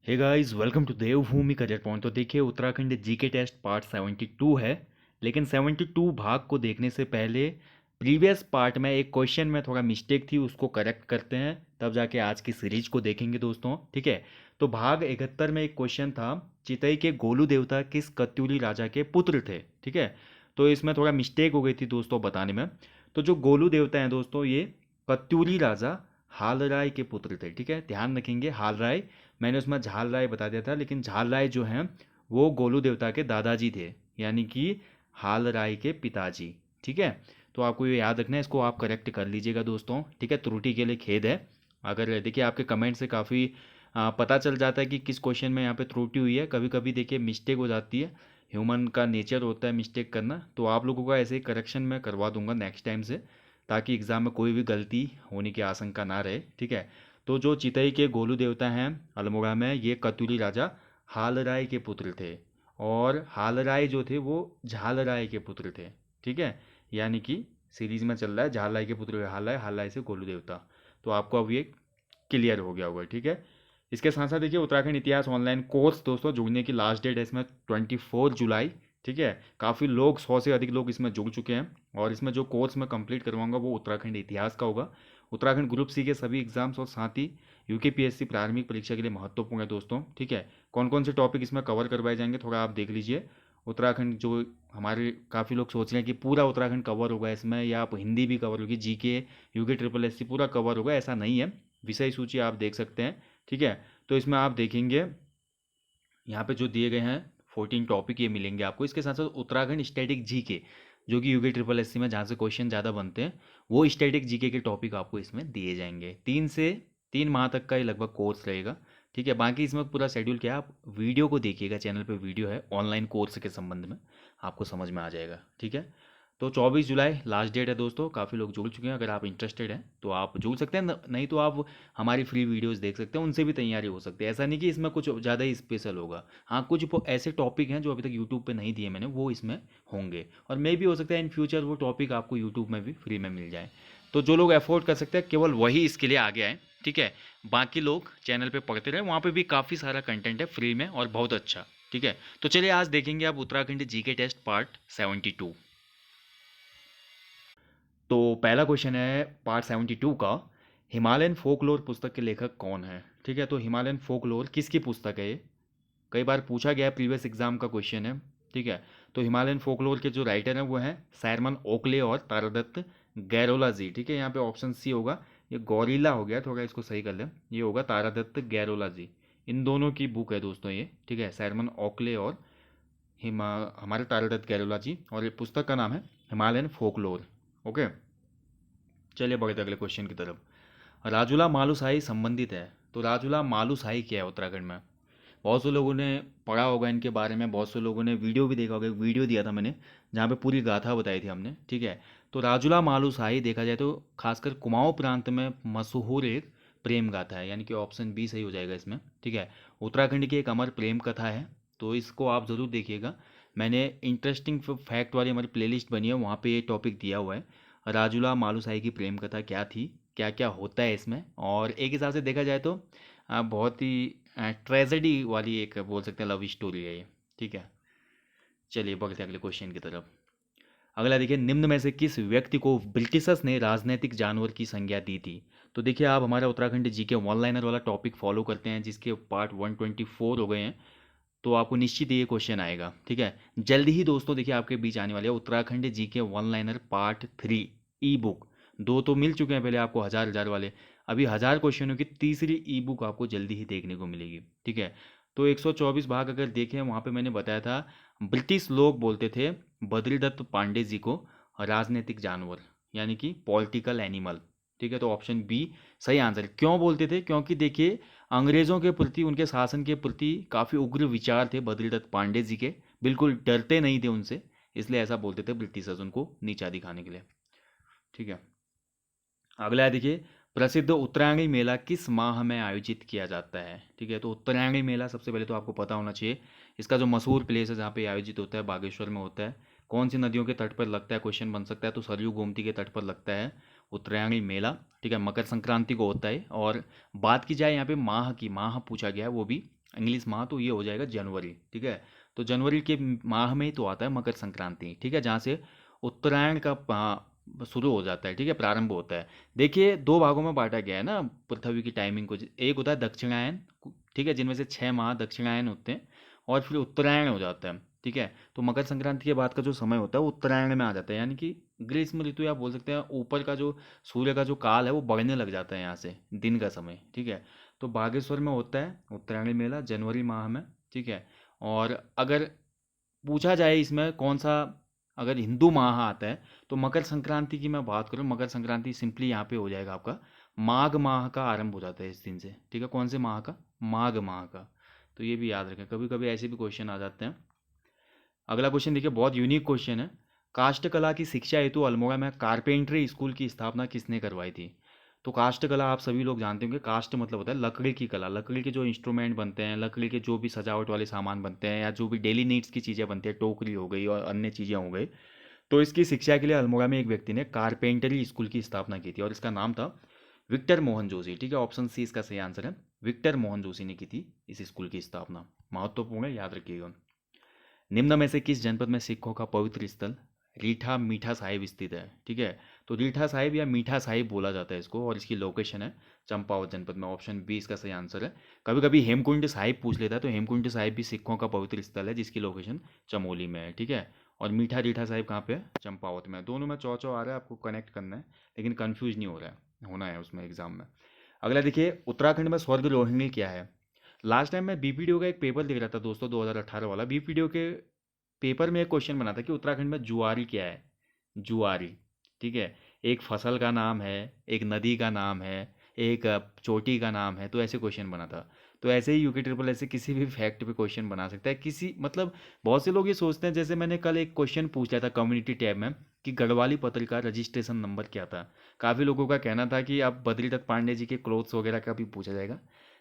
Hey guys, welcome to Devbhoomi career point. तो देखिए, Uttarakhand GK test part 72 है। लेकिन 72 भाग को देखने से पहले प्रीवियस पार्ट में एक क्वेश्चन में थोड़ा मिस्टेक थी, उसको करेक्ट करते हैं, तब जाके आज की सीरीज को देखेंगे दोस्तों। ठीक है। तो भाग 71 में एक क्वेश्चन था, चितई के गोलू देवता किस कत्यूरी राजा के पुत्र थे। ठीक है। तो इसमें थोड़ा मिस्टेक हो गई थी दोस्तों बताने में। तो जो गोलू देवता हैं दोस्तों, ये कत्यूरी राजा हालराय के पुत्र थे। ठीक है, ध्यान रखेंगे। हालराय, मैंने उसमें झाल राय बता दिया था, लेकिन झाल राय जो हैं वो गोलू देवता के दादाजी थे, यानी कि हाल राय के पिताजी। ठीक है। तो आपको ये याद रखना है, इसको आप करेक्ट कर लीजिएगा दोस्तों। ठीक है, त्रुटि के लिए खेद है। अगर देखिए आपके कमेंट से काफ़ी पता चल जाता है कि किस क्वेश्चन में यहाँ पे त्रुटि हुई है। कभी कभी देखिए मिस्टेक हो जाती है, ह्यूमन का नेचर होता है मिस्टेक करना। तो आप लोगों का ऐसे ही करेक्शन मैं करवा दूंगा नेक्स्ट टाइम से, ताकि एग्ज़ाम में कोई भी गलती होने की आशंका ना रहे। ठीक है। तो जो चितई के गोलू देवता हैं अल्मोड़ा में, ये कतूरी राजा हालराय के पुत्र थे। और हालराय जो थे वो झालराय के पुत्र थे। ठीक है। यानी कि सीरीज में चल रहा है झालराय के पुत्र हालराय, हालराय से गोलू देवता। तो आपको अब ये क्लियर हो गया होगा। ठीक है। इसके साथ साथ देखिए, उत्तराखंड इतिहास ऑनलाइन कोर्स दोस्तों जुड़ने की लास्ट डेट है इसमें 24 जुलाई। ठीक है। काफ़ी लोग, 100 से अधिक लोग इसमें जुड़ चुके हैं। और इसमें जो कोर्स मैं कंप्लीट करवाऊंगा वो उत्तराखंड इतिहास का होगा। उत्तराखंड ग्रुप सी के सभी एग्जाम्स और साथ ही यूकेपीएससी प्रारंभिक परीक्षा के लिए महत्वपूर्ण है दोस्तों। ठीक है। कौन कौन से टॉपिक इसमें कवर करवाए जाएंगे थोड़ा आप देख लीजिए। उत्तराखंड जो हमारे काफ़ी लोग सोच रहे हैं कि पूरा उत्तराखंड कवर होगा इसमें, या आप हिंदी भी कवर होगी, GK UK triple S C पूरा कवर होगा, ऐसा नहीं है। विषय सूची आप देख सकते हैं। ठीक है। तो इसमें आप देखेंगे यहाँ पे जो दिए गए हैं 14 टॉपिक ये मिलेंगे आपको। इसके साथ साथ उत्तराखंड स्टैटिक जीके, जो कि यूके ट्रिपल एस सी में जहाँ से क्वेश्चन ज़्यादा बनते हैं, वो स्टैटिक जीके के टॉपिक आपको इसमें दिए जाएंगे। 3 से 3 माह तक का ये लगभग कोर्स रहेगा। ठीक है। बाकी इसमें पूरा शेड्यूल क्या है, आप वीडियो को देखिएगा, चैनल पे वीडियो है ऑनलाइन कोर्स के संबंध में, आपको समझ में आ जाएगा। ठीक है। तो 24 जुलाई लास्ट डेट है दोस्तों। काफ़ी लोग जुड़ चुके हैं। अगर आप इंटरेस्टेड हैं तो आप जुड़ सकते हैं, नहीं तो आप हमारी फ्री वीडियोस देख सकते हैं, उनसे भी तैयारी हो सकती है। ऐसा नहीं कि इसमें कुछ ज़्यादा ही स्पेशल होगा। हाँ, कुछ ऐसे टॉपिक हैं जो अभी तक यूट्यूब पे नहीं दिए मैंने, वो इसमें होंगे। और मे भी हो सकता है इन फ्यूचर वो टॉपिक आपको यूट्यूब में भी फ्री में मिल जाए। तो जो लोग अफोर्ड कर सकते हैं केवल वही इसके लिए आगे आए। ठीक है। बाकी लोग चैनल पे पढ़ते रहे, वहाँ पे भी काफ़ी सारा कंटेंट है फ्री में और बहुत अच्छा। ठीक है। तो चलिए आज देखेंगे आप उत्तराखंड जीके टेस्ट पार्ट 72। तो पहला क्वेश्चन है पार्ट 72 का, हिमालयन फोकलोर पुस्तक के लेखक कौन है। ठीक है। तो हिमालयन फोकलोर किसकी पुस्तक है ये, कई बार पूछा गया है, प्रीवियस एग्जाम का क्वेश्चन है। ठीक है। तो हिमालयन फोकलोर के जो राइटर हैं वो हैं सायरमन ओकले और तारादत्त गैरोला जी। ठीक है। यहाँ पे ऑप्शन सी होगा, ये गौरीला हो गया, थोड़ा इसको सही कर लें, ये होगा तारादत्त गैरोला जी। इन दोनों की बुक है दोस्तों ये। ठीक है। सायरमन ओकले और हमारे तारादत्त गैरोला जी, और ये पुस्तक का नाम है हिमालयन फोकलोर। ओके। चलिए बढ़ते अगले क्वेश्चन की तरफ। राजूला मालूशाही संबंधित है। तो राजूला मालूशाही क्या है उत्तराखंड में, बहुत से लोगों ने पढ़ा होगा इनके बारे में, बहुत से लोगों ने वीडियो भी देखा होगा। वीडियो दिया था मैंने जहाँ पे पूरी गाथा बताई थी हमने। ठीक है। तो राजूला मालूशाही देखा जाए तो खासकर कुमाऊं प्रांत में मशहूर एक प्रेम गाथा है, यानी कि ऑप्शन बी सही हो जाएगा इसमें। ठीक है। उत्तराखंड की एक अमर प्रेम कथा है, तो इसको आप ज़रूर देखिएगा। मैंने इंटरेस्टिंग फैक्ट वाली हमारी प्लेलिस्ट बनी है, वहाँ पे ये टॉपिक दिया हुआ है, राजूला मालूशाही की प्रेम कथा क्या थी, क्या क्या होता है इसमें। और एक हिसाब से देखा जाए तो बहुत ही ट्रेजेडी वाली एक बोल सकते हैं लव स्टोरी है ये। ठीक है। चलिए बढ़ते हैं अगले क्वेश्चन की तरफ। अगला देखिए, निम्न में से किस व्यक्ति को ब्रिटिशर्स ने राजनीतिक जानवर की संज्ञा दी थी। तो देखिए, आप हमारा उत्तराखंड जी के वन लाइनर वाला टॉपिक फॉलो करते हैं, जिसके पार्ट 124 हो गए हैं, तो आपको निश्चित ये क्वेश्चन आएगा। ठीक है। जल्दी ही दोस्तों देखिए आपके बीच आने वाले है उत्तराखंड जी के वन लाइनर पार्ट 3 ई बुक। दो तो मिल चुके हैं पहले आपको, हजार हजार वाले। अभी 1000 क्वेश्चनों की तीसरी ई बुक आपको जल्दी ही देखने को मिलेगी। ठीक है। तो 124 भाग अगर देखें, वहाँ पे मैंने बताया था ब्रिटिश लोग बोलते थे बद्रीदत्त पांडे जी को राजनीतिक जानवर, यानी कि पॉलिटिकल एनिमल। ठीक है। तो ऑप्शन बी सही आंसर है। क्यों बोलते थे, क्योंकि देखिए अंग्रेज़ों के प्रति, उनके शासन के प्रति काफ़ी उग्र विचार थे बद्रीदत्त पांडे जी के, बिल्कुल डरते नहीं थे उनसे, इसलिए ऐसा बोलते थे ब्रिटिशर्स उनको नीचा दिखाने के लिए। ठीक है। अगला है देखिए, प्रसिद्ध उत्तरायणी मेला किस माह में आयोजित किया जाता है। ठीक है। तो उत्तरायणी मेला सबसे पहले तो आपको पता होना चाहिए, इसका जो मशहूर प्लेस है जहाँ पे आयोजित होता है बागेश्वर में होता है। कौन सी नदियों के तट पर लगता है, क्वेश्चन बन सकता है। तो सरयू गोमती के तट पर लगता है उत्तरायणी मेला। ठीक है। मकर संक्रांति को होता है। और बात की जाए यहाँ पे माह की, माह पूछा गया है, वो भी इंग्लिश माह तो ये हो जाएगा जनवरी, ठीक है। तो जनवरी के माह में ही तो आता है मकर संक्रांति, ठीक है, जहाँ से उत्तरायण का शुरू हो जाता है, ठीक है, प्रारंभ होता है। देखिए दो भागों में बांटा गया है ना पृथ्वी की टाइमिंग को। एक होता है दक्षिणायन, ठीक है, जिनमें से 6 माह दक्षिणायन होते हैं, और फिर उत्तरायण हो जाता है, ठीक है। तो मकर संक्रांति के बाद का जो समय होता है वो उत्तरायण में आ जाता है, यानी कि ग्रीष्म ऋतु या बोल सकते हैं ऊपर का जो सूर्य का जो काल है वो बढ़ने लग जाता है यहाँ से, दिन का समय, ठीक है। तो बागेश्वर में होता है उत्तरायणी मेला जनवरी माह में, ठीक है। और अगर पूछा जाए इसमें कौन सा अगर हिंदू माह आता है, तो मकर संक्रांति की मैं बात करूँ, मकर संक्रांति सिंपली यहाँ पे हो जाएगा आपका माघ माह का आरंभ हो जाता है इस दिन से, ठीक है। कौन से माह का? माघ माह का। तो ये भी याद रखें, कभी कभी ऐसे भी क्वेश्चन आ जाते हैं। अगला क्वेश्चन देखिए, बहुत यूनिक क्वेश्चन है। काष्ठकला की शिक्षा हेतु अल्मोड़ा में कारपेंट्री स्कूल की स्थापना किसने करवाई थी? तो काष्ठकला आप सभी लोग जानते होंगे, काष्ठ मतलब होता है लकड़ी की कला, लकड़ी के जो इंस्ट्रूमेंट बनते हैं, लकड़ी के जो भी सजावट वाले सामान बनते हैं, या जो भी डेली नीड्स की चीज़ें बनती है, टोकरी हो गई और अन्य चीज़ें हो गई, तो इसकी शिक्षा के लिए अल्मोड़ा में एक व्यक्ति ने कारपेंटरी स्कूल की स्थापना की थी, और इसका नाम था विक्टर मोहन जोशी, ठीक है। ऑप्शन सी इसका सही आंसर है, विक्टर मोहन जोशी ने की थी इस स्कूल की स्थापना। महत्वपूर्ण है, याद रखिएगा। निम्न में से किस जनपद में सिखों का पवित्र स्थल रीठा मीठा साहिब स्थित है? ठीक है, तो रीठा साहिब या मीठा साहिब बोला जाता है इसको, और इसकी लोकेशन है चंपावत जनपद में। ऑप्शन बी इसका सही आंसर है। कभी कभी हेमकुंड साहिब पूछ लेता है, तो हेमकुंड साहिब भी सिखों का पवित्र स्थल है, जिसकी लोकेशन चमोली में है, ठीक है। और मीठा रीठा साहिब कहाँ पे है? चंपावत में। दोनों में चौ चौ आ रहा है, आपको कनेक्ट करना है, लेकिन कन्फ्यूज नहीं हो रहा है, होना है उसमें एग्जाम में। अगला देखिए, उत्तराखंड में स्वर्ग रोहिणी क्या है? लास्ट टाइम मैं बीपीडीओ का एक पेपर देख रहा था दोस्तों, 2018 वाला। बीपीडीओ के पेपर में एक क्वेश्चन बना था कि उत्तराखंड में जुआरी क्या है? जुआरी, ठीक है। एक फसल का नाम है, एक नदी का नाम है, एक चोटी का नाम है, तो ऐसे क्वेश्चन बना था। तो ऐसे ही यूके ट्रिपल ऐसे किसी भी फैक्ट पे क्वेश्चन बना सकता है, किसी मतलब बहुत से लोग ये सोचते हैं, जैसे मैंने कल एक क्वेश्चन पूछा था कम्युनिटी टैब में कि गढ़वाली पत्र का रजिस्ट्रेशन नंबर क्या था। काफ़ी लोगों का कहना था कि अब बद्रीदत्त पांडे जी के क्लोथ्स वगैरह का भी पूछा जाएगा।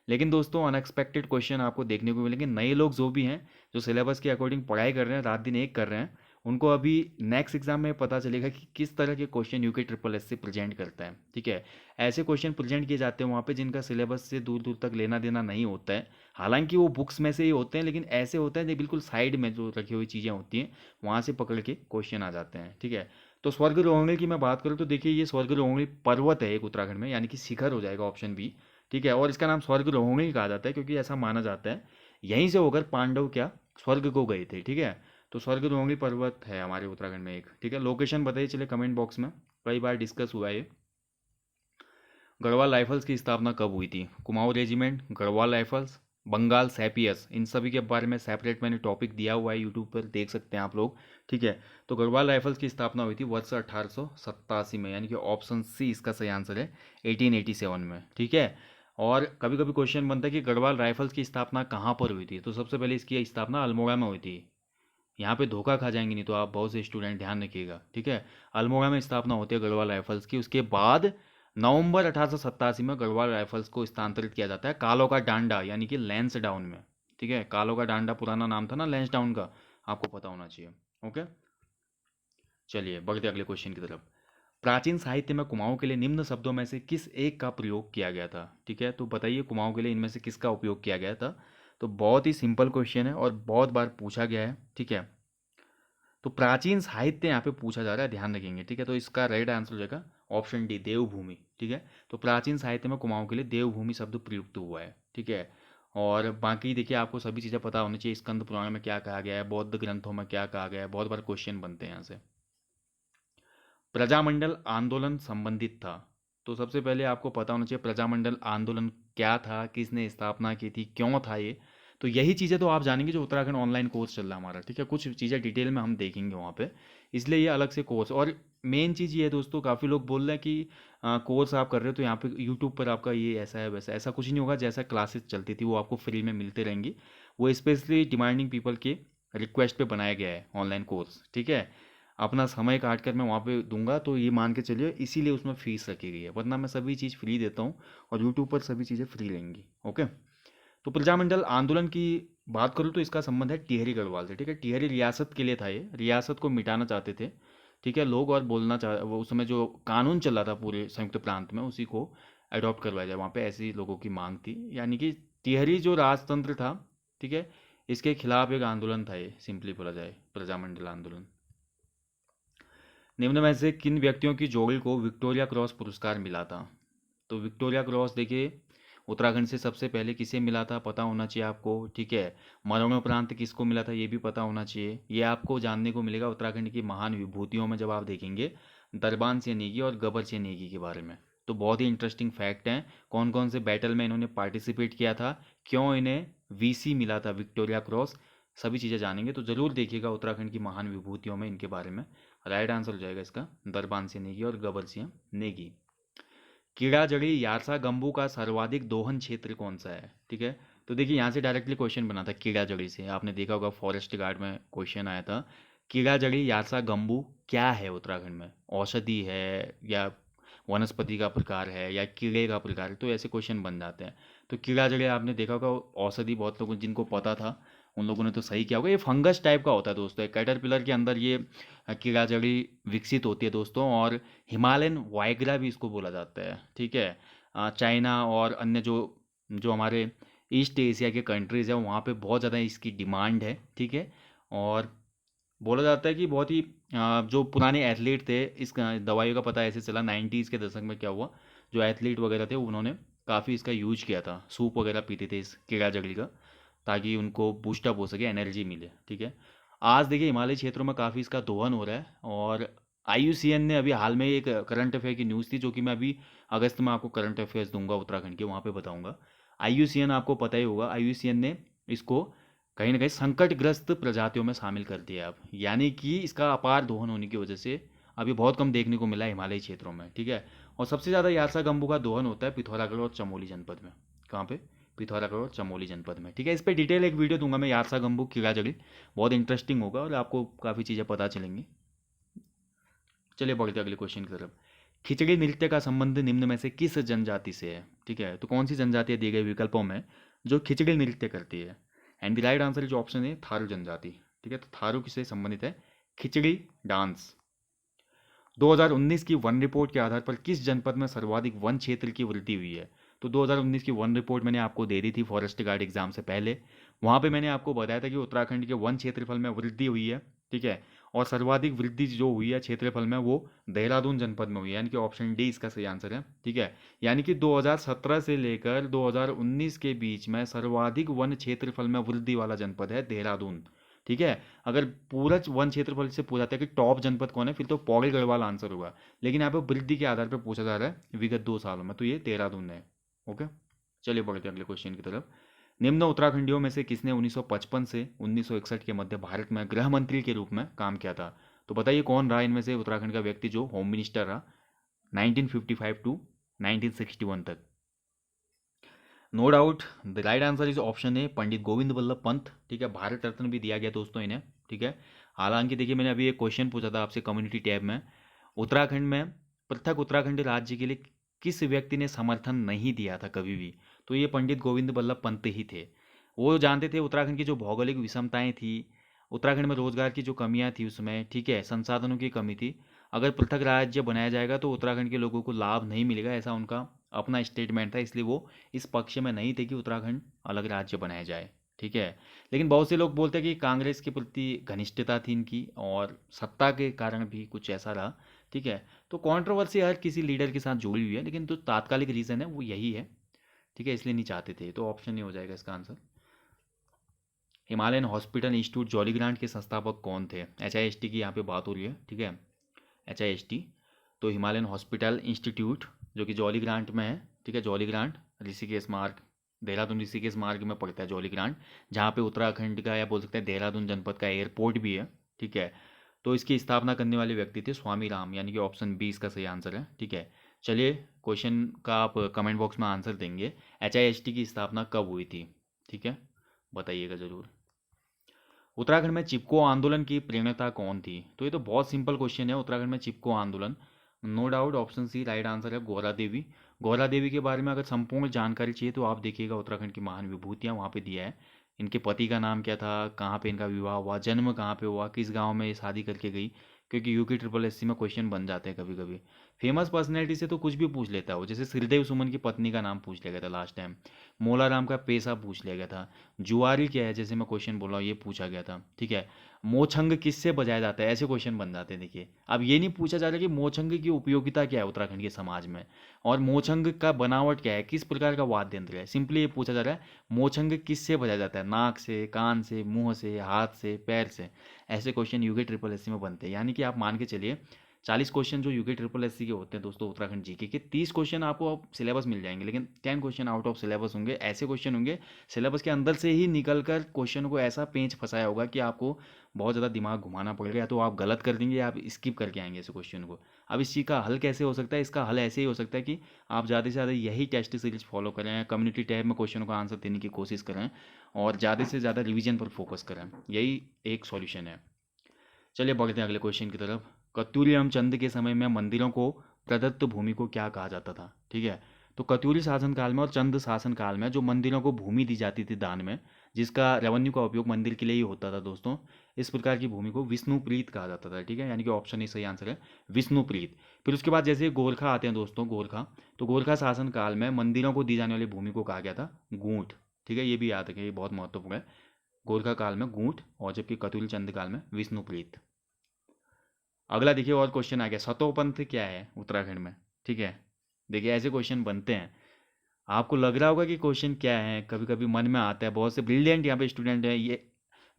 लेकिन दोस्तों अनएक्सपेक्टेड क्वेश्चन आपको देखने को मिलेंगे। नए लोग जो भी हैं, जो सिलेबस के अकॉर्डिंग पढ़ाई कर रहे हैं, रात दिन एक कर रहे हैं, उनको अभी नेक्स्ट एग्जाम में पता चलेगा कि किस तरह के क्वेश्चन यूके ट्रिपल एस से प्रेजेंट करता है, ठीक है। ऐसे क्वेश्चन प्रेजेंट किए जाते हैं वहाँ पे जिनका सिलेबस से दूर दूर तक लेना देना नहीं होता है। हालांकि वो बुक्स में से ही होते हैं, लेकिन ऐसे होते हैं जो बिल्कुल साइड में जो रखी हुई चीज़ें होती हैं, वहाँ से पकड़ के क्वेश्चन आ जाते हैं, ठीक है। तो स्वर्ग रोहिणी की मैं बात करूँ तो देखिए, ये स्वर्ग रोहिणी पर्वत है एक उत्तराखंड में, यानी कि शिखर हो जाएगा ऑप्शन बी, ठीक है। और इसका नाम स्वर्ग रोहिणी कहा जाता है क्योंकि ऐसा माना जाता है यहीं से होकर पांडव क्या स्वर्ग को गए थे, ठीक है। तो स्वर्ग रोहिणी पर्वत है हमारे उत्तराखंड में एक, ठीक है। लोकेशन बताइए चले कमेंट बॉक्स में, कई बार डिस्कस हुआ है ये। गढ़वाल राइफल्स की स्थापना कब हुई थी? कुमाऊं रेजिमेंट, गढ़वाल राइफल्स, बंगाल सैपियस, इन सभी के बारे में सेपरेट मैंने टॉपिक दिया हुआ है, यूट्यूब पर देख सकते हैं आप लोग, ठीक है। तो गढ़वाल राइफल्स की स्थापना हुई थी वर्ष 1887 में, यानी कि ऑप्शन सी इसका सही आंसर है, 1887 में, ठीक है। और कभी कभी क्वेश्चन बनता है कि गढ़वाल राइफल्स की स्थापना कहाँ पर हुई थी, तो सबसे पहले इसकी स्थापना अल्मोड़ा में हुई थी। यहाँ पे धोखा खा जाएंगे नहीं तो आप, बहुत से स्टूडेंट ध्यान रखिएगा, ठीक है। अल्मोड़ा में स्थापना होती है गढ़वाल राइफल्स की। उसके बाद नवंबर 1887 में गढ़वाल राइफल्स को स्थानांतरित किया जाता है कालों का डांडा, यानी कि लैंस डाउन में, ठीक है। कालों का डांडा पुराना नाम था ना लैंस डाउन का, आपको पता होना चाहिए, ओके। चलिए बढ़ते अगले क्वेश्चन की तरफ। प्राचीन साहित्य में कुमाऊं के लिए निम्न शब्दों में से किस एक का प्रयोग किया गया था? ठीक है, तो बताइए कुमाऊं के लिए इनमें से किसका उपयोग किया गया था? तो बहुत ही सिंपल क्वेश्चन है और बहुत बार पूछा गया है, ठीक है। तो प्राचीन साहित्य यहाँ पे पूछा जा रहा है, ध्यान रखेंगे, ठीक है। तो इसका राइट आंसर हो जाएगा ऑप्शन डी, देवभूमि, ठीक है। तो प्राचीन साहित्य में कुमाऊं के लिए देवभूमि शब्द प्रयुक्त हुआ है, ठीक है। और बाकी देखिए, आपको सभी चीज़ें पता होनी चाहिए, स्कंद पुराण में क्या कहा गया है, बौद्ध ग्रंथों में क्या कहा गया है, बहुत बार क्वेश्चन बनते हैं यहाँ से। प्रजामंडल आंदोलन संबंधित था, तो सबसे पहले आपको पता होना चाहिए प्रजामंडल आंदोलन क्या था, किसने स्थापना की थी, क्यों था ये। तो यही चीज़ें तो आप जानेंगे जो उत्तराखंड ऑनलाइन कोर्स चल रहा है हमारा, ठीक है। कुछ चीज़ें डिटेल में हम देखेंगे वहाँ पे, इसलिए ये अलग से कोर्स। और मेन चीज़ ये है दोस्तों, काफ़ी लोग बोल रहे हैं कि कोर्स आप कर रहे हो तो यहाँ पे यूट्यूब पर आपका ये ऐसा है वैसा, ऐसा कुछ नहीं होगा। जैसा क्लासेस चलती थी वो आपको फ्री में मिलते रहेंगी, वो स्पेशली डिमांडिंग पीपल के रिक्वेस्ट पे बनाया गया है ऑनलाइन कोर्स, ठीक है। अपना समय काट कर मैं वहाँ पे दूंगा, तो ये मान के चलिए इसीलिए उसमें फीस रखी गई है, वरना मैं सभी चीज़ फ्री देता हूँ और यूट्यूब पर सभी चीज़ें फ्री रहेंगी, ओके। तो प्रजामंडल आंदोलन की बात करूँ तो इसका संबंध है टिहरी गढ़वाल से, ठीक है। टिहरी रियासत के लिए था, ये रियासत को मिटाना चाहते थे, ठीक है लोग, और बोलना चाह वो उस समय जो कानून चल रहा था पूरे संयुक्त प्रांत में, उसी को अडॉप्ट करवाया जाए वहाँ पे, ऐसी लोगों की मांग थी। यानी कि टिहरी जो राजतंत्र था ठीक है। इसके खिलाफ एक आंदोलन था ये, सिंपली बोला जाए प्रजामंडल आंदोलन। निम्न में से किन व्यक्तियों की जोड़ी को विक्टोरिया क्रॉस पुरस्कार मिला था? तो विक्टोरिया क्रॉस देखिए उत्तराखंड से सबसे पहले किसे मिला था पता होना चाहिए आपको, ठीक है। मरणोपरांत किसको मिला था ये भी पता होना चाहिए। ये आपको जानने को मिलेगा उत्तराखंड की महान विभूतियों में जब आप देखेंगे दरबान सिंह नेगी और गबर सिंह नेगी के बारे में। तो बहुत ही इंटरेस्टिंग फैक्ट हैं, कौन कौन से बैटल में इन्होंने पार्टिसिपेट किया था, क्यों इन्हें वीसी मिला था विक्टोरिया क्रॉस, सभी चीज़ें जानेंगे। तो ज़रूर देखिएगा उत्तराखंड की महान विभूतियों में इनके बारे में। राइट आंसर हो जाएगा इसका दरबान सिंह नेगी और गबर सिंह नेगी। कीड़ाजड़ी यारसा गंबू का सर्वाधिक दोहन क्षेत्र कौन सा है? ठीक है। तो देखिए यहाँ से डायरेक्टली क्वेश्चन बना था कीड़ाजड़ी से, आपने देखा होगा फॉरेस्ट गार्ड में क्वेश्चन आया था। कीड़ाजड़ी यारसा गंबू क्या है उत्तराखंड में? औषधि है या वनस्पति का प्रकार है या कीड़े का प्रकार है? तो ऐसे क्वेश्चन बन जाते हैं। तो कीड़ाजड़ी आपने देखा होगा औषधि, बहुत लोगों जिनको पता था उन लोगों ने तो सही किया होगा। ये फंगस टाइप का होता है दोस्तों, एक कैटरपिलर के अंदर ये कीड़ाजड़ी विकसित होती है दोस्तों। और हिमालयन वाइग्रा भी इसको बोला जाता है, ठीक है। चाइना और अन्य जो जो हमारे ईस्ट एशिया के कंट्रीज़ हैं वहाँ पे बहुत ज़्यादा इसकी डिमांड है, ठीक है। और बोला जाता है कि बहुत ही जो पुराने एथलीट थे, इस दवाइयों का पता ऐसे चला 90s के दशक में क्या हुआ, जो एथलीट वगैरह थे उन्होंने काफ़ी इसका यूज किया था, सूप वगैरह पीते थे इस कीड़ा जड़ी का, ताकि उनको बूस्टअप हो सके, एनर्जी मिले, ठीक है। आज देखिए हिमालय क्षेत्रों में काफ़ी इसका दोहन हो रहा है। और IUCN ने अभी हाल में एक करंट अफेयर की न्यूज़ थी, जो कि मैं अभी अगस्त में आपको करंट अफेयर्स दूंगा उत्तराखंड के, वहाँ पे बताऊंगा। IUCN आपको पता ही होगा, IUCN ने इसको कहीं ना कहीं संकटग्रस्त प्रजातियों में शामिल कर दिया अब, यानी कि इसका अपार दोहन होने की वजह से अभी बहुत कम देखने को मिला है हिमालयी क्षेत्रों में, ठीक है। और सबसे ज़्यादा यासा गंबू का दोहन होता है पिथौरागढ़ और चमोली जनपद में। कहाँ पे? पिथौरागढ़ और चमोली जनपद में, ठीक है। इस पर डिटेल एक वीडियो दूंगा मैं, यारसा गंबू कीड़ा जड़ी, बहुत इंटरेस्टिंग होगा और आपको काफ़ी चीज़ें पता चलेंगी। चलिए बढ़ते अगले क्वेश्चन की तरफ। खिचड़ी नृत्य का संबंध निम्न में से किस जनजाति से है? ठीक है, तो कौन सी जनजाति दी गई विकल्पों में जो खिचड़ी नृत्य करती है? एंड द राइट आंसर जो ऑप्शन है थारू जनजाति, ठीक है। तो थारू किससे संबंधित है? खिचड़ी डांस। 2019 की वन रिपोर्ट के आधार पर किस जनपद में सर्वाधिक वन क्षेत्र की वृद्धि हुई है? तो 2019 की वन रिपोर्ट मैंने आपको दे दी थी फॉरेस्ट गार्ड एग्जाम से पहले। वहाँ पे मैंने आपको बताया था कि उत्तराखंड के वन क्षेत्रफल में वृद्धि हुई है, ठीक है। और सर्वाधिक वृद्धि जो हुई है क्षेत्रफल में वो देहरादून जनपद में हुई है, यानी कि ऑप्शन डी इसका सही आंसर है, ठीक है। यानी कि 2017 से लेकर 2019 के बीच में सर्वाधिक वन क्षेत्रफल में वृद्धि वाला जनपद है देहरादून, ठीक है। अगर पूरा वन क्षेत्रफल से पूछा जाता है कि टॉप जनपद कौन है, फिर तो पौड़ी गढ़वाल आंसर होगा। लेकिन यहाँ पे वृद्धि के आधार पर पूछा जा रहा है विगत 2 सालों में, तो ये देहरादून है। ओके, चलिए बढ़ते हैं अगले क्वेश्चन की तरफ। निम्न उत्तराखंडियों में से किसने 1955 से 1961 के मध्य भारत में गृह मंत्री के रूप में काम किया था? तो बताइए कौन रहा इनमें से उत्तराखंड का व्यक्ति जो होम मिनिस्टर रहा 1955 टू 1961 तक? No doubt the right answer is option A Pandit Govind Vallabh Pant, ठीक है। भारत रत्न भी दिया गया दोस्तों इन्हें, ठीक है। हालांकि देखिए मैंने अभी एक क्वेश्चन पूछा था आपसे कम्युनिटी टैब में, उत्तराखंड में पृथक उत्तराखंड राज्य के लिए किस व्यक्ति ने समर्थन नहीं दिया था कभी भी? तो ये पंडित गोविंद वल्लभ पंत ही थे। वो जानते थे उत्तराखंड की जो भौगोलिक विषमताएं थी, उत्तराखंड में रोजगार की जो कमियां थी उसमें, ठीक है, संसाधनों की कमी थी। अगर पृथक राज्य बनाया जाएगा तो उत्तराखंड के लोगों को लाभ नहीं मिलेगा, ऐसा उनका अपना स्टेटमेंट था। इसलिए वो इस पक्ष में नहीं थे कि उत्तराखंड अलग राज्य बनाया जाए, ठीक है। लेकिन बहुत से लोग बोलते हैं कि कांग्रेस के प्रति घनिष्ठता थी इनकी और सत्ता के कारण भी कुछ ऐसा रहा, ठीक है। तो कंट्रोवर्सी हर किसी लीडर के साथ जुड़ी हुई है, लेकिन जो तात्कालिक रीज़न है वो यही है, ठीक है, इसलिए नहीं चाहते थे। तो ऑप्शन नहीं हो जाएगा इसका answer. Himalayan hospital institute Jolly Grant के संस्थापक कौन थे? HIST की यहाँ पे बात हो रही है, ठीक है, HIST। तो हिमालयन हॉस्पिटल इंस्टीट्यूट जो कि जॉलीग्रांट में है, ठीक है, जॉलीग्रांट ऋषिकेश मार्ग, देहरादून ऋषिकेश मार्ग में पड़ता है जॉलीग्रांट, जहाँ पे उत्तराखंड का या बोल सकते हैं देहरादून जनपद का एयरपोर्ट भी है, ठीक है। तो इसकी स्थापना करने वाले व्यक्ति थे स्वामी राम, यानी कि ऑप्शन बी इसका सही आंसर है, ठीक है। चलिए क्वेश्चन का आप कमेंट बॉक्स में आंसर देंगे, HIST की स्थापना कब हुई थी, ठीक है, बताइएगा ज़रूर। उत्तराखंड में चिपको आंदोलन की प्रेरणा कौन थी? तो ये तो बहुत सिंपल क्वेश्चन है, उत्तराखंड में चिपको आंदोलन, no doubt option C right answer है, गौरा देवी। गौरा देवी के बारे में अगर संपूर्ण जानकारी चाहिए तो आप देखिएगा उत्तराखंड की महान विभूतियाँ वहाँ पे दिया है। इनके पति का नाम क्या था, कहाँ पे इनका विवाह हुआ, जन्म कहाँ पे हुआ, किस गाँव में ये शादी करके गई, क्योंकि UP SSC में क्वेश्चन बन जाते हैं कभी कभी। फेमस पर्सनैलिटी से तो कुछ भी पूछ लेता है वो, जैसे श्रीदेव सुमन की पत्नी का नाम पूछ लिया गया था लास्ट टाइम, मोलाराम का पेशा पूछ लिया गया था, जुआरी क्या है जैसे मैं क्वेश्चन बोल रहा हूँ ये पूछा गया था, ठीक है। मोछंग किससे बजाया जाता है, ऐसे क्वेश्चन बन जाते हैं। देखिए अब ये नहीं पूछा जा रहा कि मोछंग की उपयोगिता क्या है उत्तराखंड के समाज में, और मोछंग का बनावट क्या है, किस प्रकार का वाद्य यंत्र है, सिंपली ये पूछा जा रहा है मोछंग किससे बजाया जाता है, नाक से, कान से, मुंह से, हाथ से, पैर से। ऐसे क्वेश्चन यूके ट्रिपल एससी में बनते हैं, यानी कि आप मान के चलिए 40 क्वेश्चन जो यूके ट्रिपल एससी के होते हैं दोस्तों उत्तराखंड जीके के, 30 क्वेश्चन आपको सिलेबस मिल जाएंगे, लेकिन 10 क्वेश्चन आउट ऑफ सिलेबस होंगे। ऐसे क्वेश्चन होंगे सिलेबस के अंदर से ही निकल कर क्वेश्चन को ऐसा पेंच फंसाया होगा कि आपको बहुत ज़्यादा दिमाग घुमाना पड़ेगा, या तो आप गलत कर देंगे या आप स्किप करके आएंगे ऐसे क्वेश्चन को। अब इस चीज़ का हल कैसे हो सकता है, इसका हल ऐसे ही हो सकता है कि आप ज़्यादा से ज़्यादा यही टेस्ट सीरीज फॉलो करें, कम्युनिटी टैब में क्वेश्चनों का आंसर देने की कोशिश करें, और ज़्यादा से ज़्यादा रिवीजन पर फोकस करें, यही एक सॉल्यूशन है। चलिए बढ़ते हैं अगले क्वेश्चन की तरफ। कत्यूरी एवं चंद के समय में मंदिरों को प्रदत्त भूमि को क्या कहा जाता था, ठीक है। तो कत्यूरी शासन काल में और चंद शासन काल में जो मंदिरों को भूमि दी जाती थी दान में, जिसका रेवेन्यू का उपयोग मंदिर के लिए ही होता था दोस्तों, इस प्रकार की भूमि को विष्णुप्रीत कहा जाता था, ठीक है। यानी कि ऑप्शन ही सही आंसर है, विष्णुप्रीत। फिर उसके बाद जैसे गोरखा आते हैं दोस्तों, गोरखा, तो गोरखा शासन काल में मंदिरों को दी जाने वाली भूमि को कहा गया था गूंठ, ठीक है। ये भी याद रखें, ये बहुत महत्वपूर्ण है। गोरखा काल में गूंठ, और जबकि कत्यूरी चंद काल में विष्णुप्रीत। अगला देखिए और क्वेश्चन आ गया, सतोपंथ क्या है उत्तराखंड में, ठीक है। देखिए ऐसे क्वेश्चन बनते हैं, आपको लग रहा होगा कि क्वेश्चन क्या है, कभी कभी मन में आता है। बहुत से ब्रिलियंट यहाँ पे स्टूडेंट हैं, ये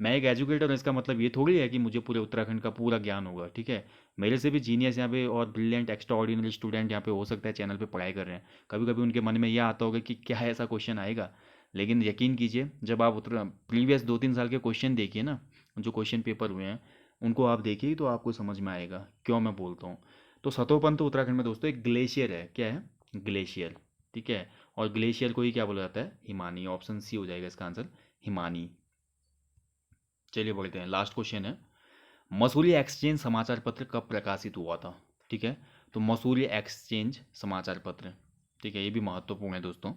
मैं एक एजुकेटर हूँ, इसका मतलब ये थोड़ी है कि मुझे पूरे उत्तराखंड का पूरा ज्ञान होगा, ठीक है। मेरे से भी जीनियस यहाँ पे और ब्रिलियंट एक्स्ट्रा ऑर्डिनरी स्टूडेंट यहाँ पे हो सकता है चैनल पे पढ़ाई कर रहे हैं, कभी कभी उनके मन में यह आता होगा कि क्या ऐसा क्वेश्चन आएगा। लेकिन यकीन कीजिए, जब आप उत्तर प्रीवियस 2-3 साल के क्वेश्चन देखिए ना, जो क्वेश्चन पेपर हुए हैं उनको आप देखिए तो आपको समझ में आएगा क्यों मैं बोलता हूँ। तो सतोपंथ उत्तराखंड में दोस्तों एक ग्लेशियर है, क्या है, ग्लेशियर, ठीक है। और ग्लेशियर को ही क्या बोला जाता है, हिमानी। ऑप्शन सी हो जाएगा इसका आंसर, हिमानी। चलिए बढ़ते हैं, लास्ट क्वेश्चन है, मसूरी एक्सचेंज समाचार पत्र कब प्रकाशित हुआ था, ठीक है। तो मसूरी एक्सचेंज समाचार पत्र, ठीक है, ये भी महत्वपूर्ण है दोस्तों।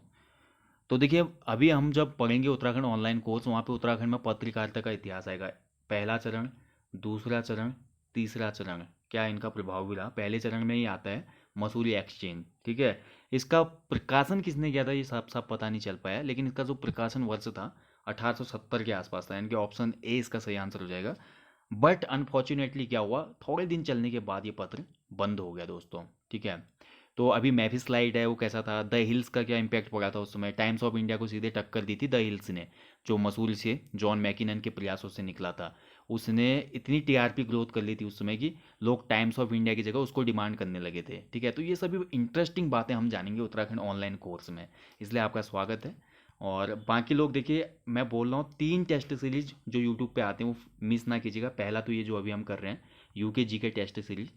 तो देखिए अभी हम जब पढ़ेंगे उत्तराखंड ऑनलाइन कोर्स, वहाँ पे उत्तराखंड में पत्रकारिता का इतिहास आएगा, पहला चरण, दूसरा चरण, तीसरा चरण, क्या इनका प्रभाव भी रहा। पहले चरण में ही आता है मसूरी एक्सचेंज, ठीक है। इसका प्रकाशन किसने किया था ये साफ साफ पता नहीं चल पाया, लेकिन इसका जो प्रकाशन वर्ष था 1870 के आसपास था, यानी कि ऑप्शन ए इसका सही आंसर हो जाएगा। बट अनफॉर्चुनेटली क्या हुआ, थोड़े दिन चलने के बाद ये पत्र बंद हो गया दोस्तों, ठीक है। तो अभी मैफिस स्लाइड है वो कैसा था, द हिल्स का क्या इम्पैक्ट पड़ा था उस समय, टाइम्स ऑफ इंडिया को सीधे टक्कर दी थी द हिल्स ने, जो मसूरी से जॉन मैकिनन के प्रयासों से निकला था। उसने इतनी टीआरपी ग्रोथ कर ली थी उस समय कि लोग टाइम्स ऑफ इंडिया की जगह उसको डिमांड करने लगे थे, ठीक है। तो ये सभी इंटरेस्टिंग बातें हम जानेंगे उत्तराखंड ऑनलाइन कोर्स में, इसलिए आपका स्वागत है। और बाकी लोग देखिए, मैं बोल रहा हूँ 3 टेस्ट सीरीज जो यूट्यूब पे आते हैं वो मिस ना कीजिएगा। पहला तो ये जो अभी हम कर रहे हैं यूके जीके टेस्ट सीरीज,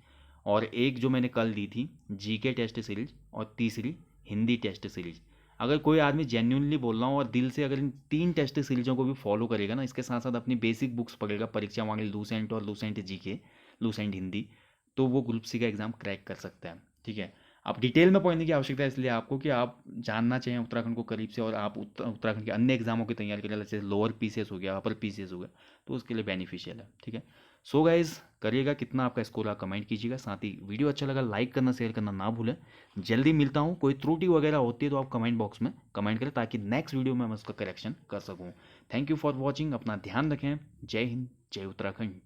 और एक जो मैंने कल दी थी जीके टेस्ट सीरीज, और तीसरी हिंदी टेस्ट सीरीज। अगर कोई आदमी जेन्यूनली बोल रहा हूँ और दिल से अगर इन 3 टेस्ट सीरीजों को भी फॉलो करेगा ना, इसके साथ साथ अपनी बेसिक बुक्स पढ़ेगा, परीक्षा मांगे लूसेंट और लूसेंट जीके, लूसेंट हिंदी, तो वो ग्रुप सी का एग्ज़ाम क्रैक कर सकता है, ठीक है। अब डिटेल में पढ़ने की आवश्यकता है इसलिए आपको कि आप जानना चाहिए उत्तराखंड को करीब से, और आप उत्तराखंड के अन्य एग्जामों की तैयारी करें, जैसे लोअर पीसीएस हो गया, अपर पीसीएस हो गया, तो उसके लिए बेनिफिशियल है, ठीक है। सो गाइज करिएगा, कितना आपका स्कोर है कमेंट कीजिएगा, साथ ही वीडियो अच्छा लगा लाइक करना, शेयर करना ना भूलें। जल्दी मिलता हूँ, कोई त्रुटि वगैरह होती है तो आप कमेंट बॉक्स में कमेंट करें, ताकि नेक्स्ट वीडियो में मैं उसका करेक्शन कर सकूँ। थैंक यू फॉर वॉचिंग, अपना ध्यान रखें, जय हिंद, जय उत्तराखंड।